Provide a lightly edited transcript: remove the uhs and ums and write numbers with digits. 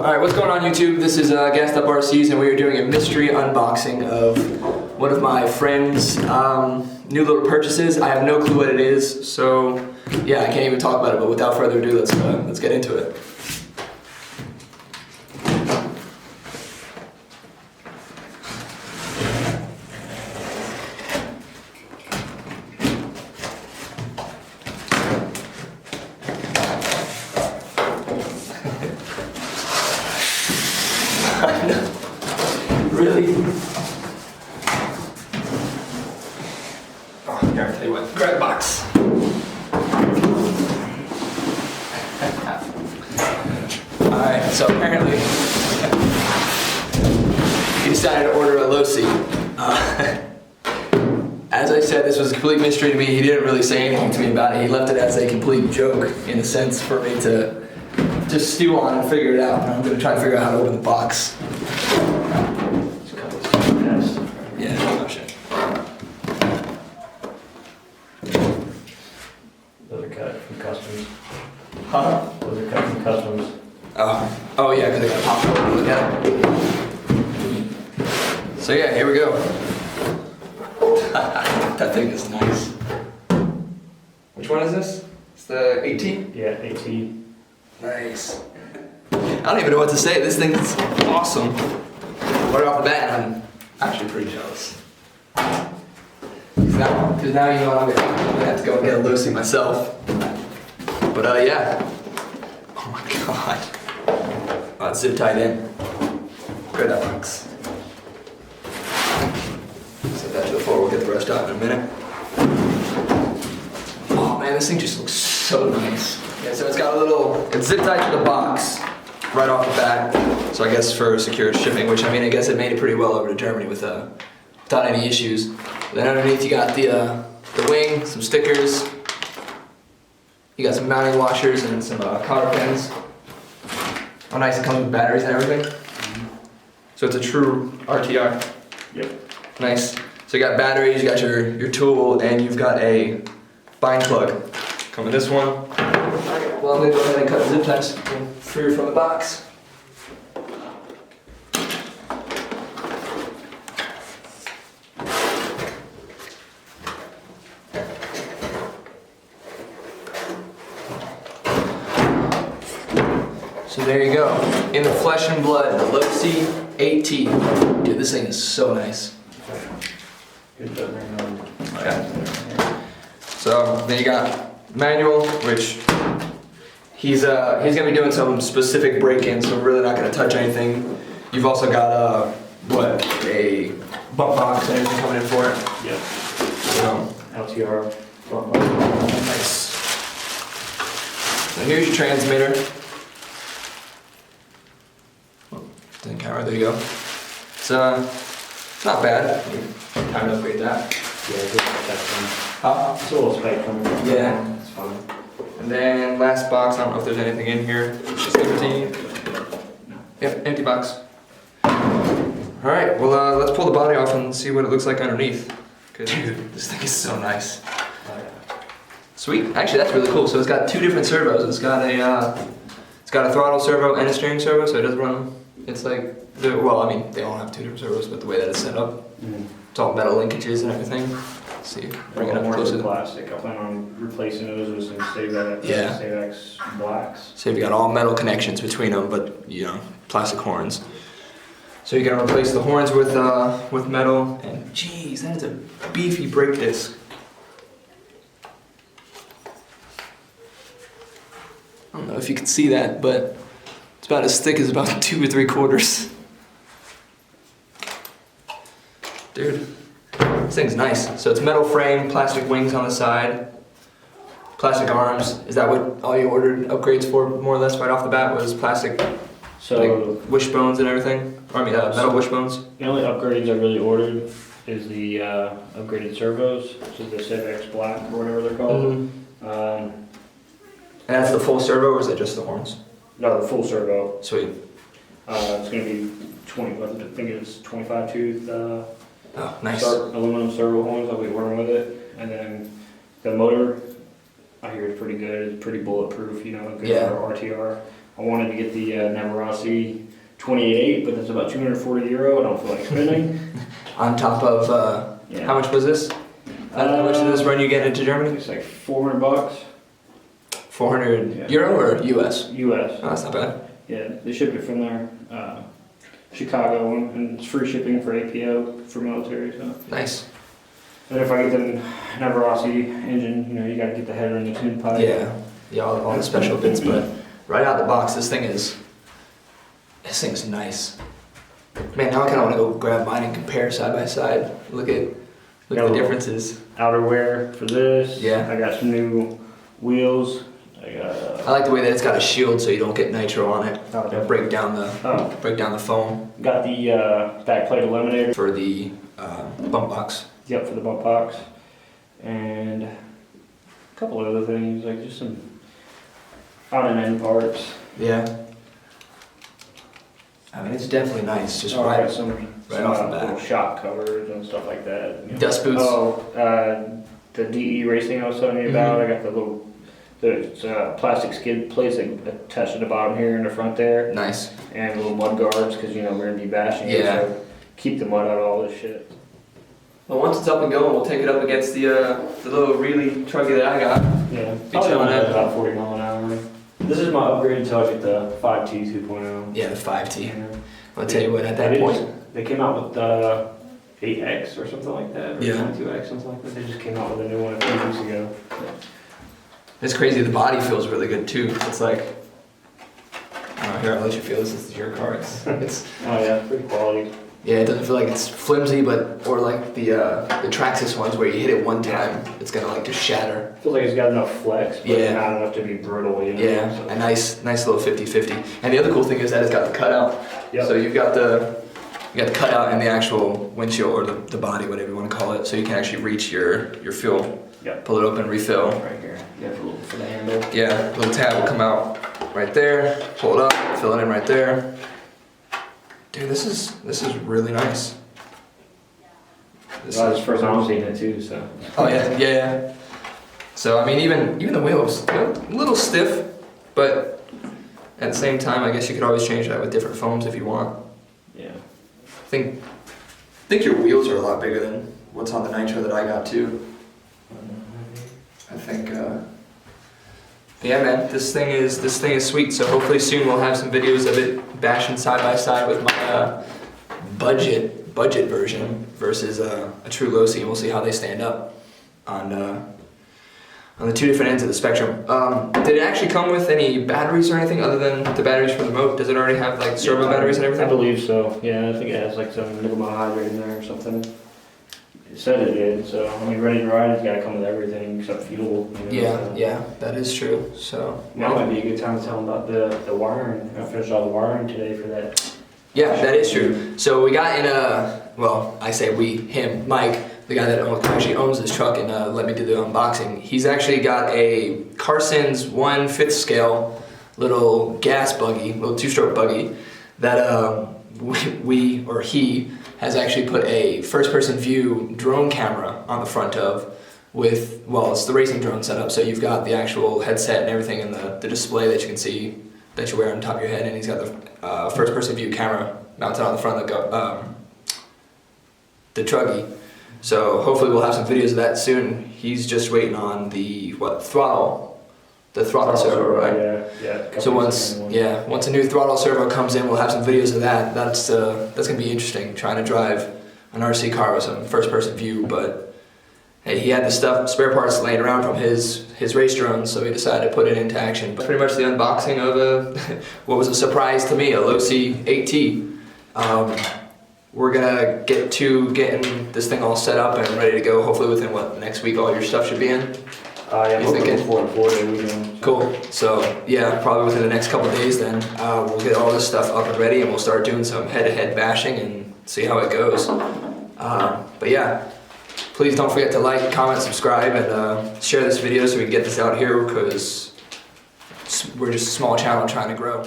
Alright, what's going on YouTube? This is Gassed Up RCs and we are doing a mystery unboxing of one of my friend's new little purchases. I have no clue what it is, so yeah, I can't even talk about it, but without further ado, let's get into it. Really? Oh, here, I'll tell you what. Grab a box. Alright, so apparently he decided to order a Losi. As I said, this was a complete mystery to me. He didn't really say anything to me about it. He left it as a complete joke, in a sense, for me to just stew on and figure it out. And I'm going to try to figure out how to open the box. Those are cut from customs. Huh? Those are cut from customs. Oh yeah, because I got popped over and look at it. So yeah, here we go. That thing is nice. Which one is this? It's the 18? Yeah, 18. Nice. I don't even know what to say. This thing is awesome. Right off the bat, I'm actually pretty jealous. Because now you know I'm gonna have to go and get a Losi myself. But yeah. Oh my god. Oh, it's zip tied in. Grab that box. Set that to the floor, we'll get the rest out in a minute. Oh man, this thing just looks so nice. Yeah, so it's got a little, it's zip tied to the box right off the bat. So I guess for secure shipping, which I mean, I guess it made it pretty well over to Germany without any issues. Then underneath you got the wing, some stickers. You got some mounting washers and some cotter pins. Oh nice, it comes with batteries and everything. So it's a true RTR. Yep. Nice. So you got batteries, you got your tool, and you've got a bind plug. Come with this one. Alright, well I'm gonna go ahead and cut the zip ties free from the box. So there you go, in the flesh and blood, the Losi 18. Dude, this thing is so nice. Good job. Oh, yeah. So then you got manual, which he's gonna be doing some specific break-ins, so we're really not gonna touch anything. You've also got a bump box and everything coming in for it. Yep. So, LTR bump box. nice. So here's your transmitter. Camera, there you go. It's not bad. Time to upgrade that. Yeah, good protection. It's a little spectrum. Yeah. It's fine. And then last box, I don't know if there's anything in here. It's just empty. Yep, empty box. Alright, well let's pull the body off and see what it looks like underneath. Cause dude, this thing is so nice. Oh, yeah. Sweet. Actually that's really cool. So it's got two different servos. It's got a throttle servo and a steering servo, so it does run. It's like, well, I mean, they all have two different servos, but the way that it's set up, it's all metal linkages and everything. Let's see, bring it up closer. Plastic. I plan on replacing those with some Savex blacks. So you've got all metal connections between them, but you know, plastic horns. So you're gonna replace the horns with metal, and geez, that is a beefy brake disc. I don't know if you can see that, but it's about as thick as about 2 3/4. Dude, this thing's nice. So it's metal frame, plastic wings on the side, plastic arms. Is that what all you ordered upgrades for, more or less, right off the bat, was plastic, So like wishbones and everything? Or I mean, metal wishbones? The only upgrades I really ordered is the upgraded servos, which is the Savex black or whatever they're called. And that's the full servo, or is it just the horns? No, the full servo. Sweet. It's going to be 20. I think it's 25 tooth. Oh, nice. Aluminum servo horns I'll be working with it, and then the motor I hear it's pretty good. It's pretty bulletproof, you know, good for RTR. I wanted to get the Nitro RC 28, but that's about €240. I don't feel like spending. On top of, Yeah. how much was this? How much did this run you get into Germany? It's like $400. 400 euro or US? US. Oh, that's not bad. Yeah, they shipped it from there, Chicago, and it's free shipping for APO for military. So. Nice. And if I get the Nitro RC engine, you know, you got to get the header and the tune pipe. Yeah, all the special bits, but right out the box, this thing's nice. Man, now I kind of want to go grab mine and compare side by side. Look at the differences. Outerwear for this. Yeah. I got some new wheels. I like the way that it's got a shield so you don't get nitro on it. Oh, It'll break down the foam. Got the back plate eliminator For the bump box. Yep, for the bump box, and a couple of other things like just some on and end parts. Yeah. I mean, it's definitely nice. Just I right got some off the little bat. shock covers and stuff like that. You know. Dust boots. Oh, the DE racing I was telling you about. I got the plastic skid plates that attach to the bottom here in the front there, Nice. and little mud guards because you know we're gonna be bashing it, Yeah. so keep the mud out of all this shit. Well, once it's up and going, we'll take it up against the little really truggy that I got. Yeah, Be chilling at about 40 mile an hour. This is my upgrade until I get the 5T 2.0. Yeah, the 5T. Yeah. I'll tell you what, at that point. They came out with the 8X or something like that, or Yeah. 92X, something like that. They just came out with a new one a few weeks ago. It's crazy, the body feels really good too. It's like, here, I'll let you feel this. This is your car. It's Oh yeah, pretty quality. yeah, it doesn't feel like it's flimsy, or like the Traxxas ones where you hit it one time, it's gonna like just shatter. Feels like it's got enough flex, but Yeah. not enough to be brittle, you know? Yeah, So- a nice little 50-50. And the other cool thing is that it's got the cutout. Yep. So you've got the cutout in the actual windshield or the body, whatever you want to call it, so you can actually reach your fuel. Yep. Pull it open, refill. Right here. Yeah, for the handle. Yeah, little tab will come out right there. Pull it up, fill it in right there. Dude, this is really nice. This is the first time I'm seeing it too, so. Oh yeah. So I mean, even the wheels, a little stiff, but at the same time, I guess you could always change that with different foams if you want. Yeah. I think your wheels are a lot bigger than what's on the Nitro that I got too. I think. Yeah, man, this thing is sweet. So hopefully soon we'll have some videos of it bashing side by side with my budget version versus a true Losi, and we'll see how they stand up on the two different ends of the spectrum. Did it actually come with any batteries or anything other than the batteries for the motor? Does it already have like servo batteries and everything? I believe so. Yeah, I think it has like some nickel hydrate in there or something. It said it did, so I mean, ready to ride, it's got to come with everything except fuel. You know, so. Yeah, that is true. So Now might be a good time to tell them about the wiring. I finished all the wiring today for that. yeah, that is true. So we got in I say we, him, Mike, the guy that actually owns this truck and let me do the unboxing. He's actually got a Carson's 1/5 scale little gas buggy, little two-stroke buggy that he has actually put a first-person view drone camera on the front of with, well, it's the racing drone setup, so you've got the actual headset and everything and the display that you can see that you wear on top of your head, and he's got the first-person view camera mounted on the front of the truggy. So hopefully we'll have some videos of that soon. He's just waiting on the throttle servo, right? Yeah. So once a new throttle servo comes in, we'll have some videos of that. That's gonna be interesting. Trying to drive an RC car with some first-person view, but hey, he had the spare parts laying around from his race drone, so he decided to put it into action. But pretty much the unboxing of what was a surprise to me, a Losi 8T. We're gonna get to getting this thing all set up and ready to go. Hopefully within next week, all your stuff should be in. Yeah, You we're thinking? looking forward to 4-day weekend. Cool. So yeah, probably within the next couple of days then we'll get all this stuff up and ready and we'll start doing some head-to-head bashing and see how it goes. But yeah, please don't forget to like, comment, subscribe, and share this video so we can get this out here because we're just a small channel trying to grow.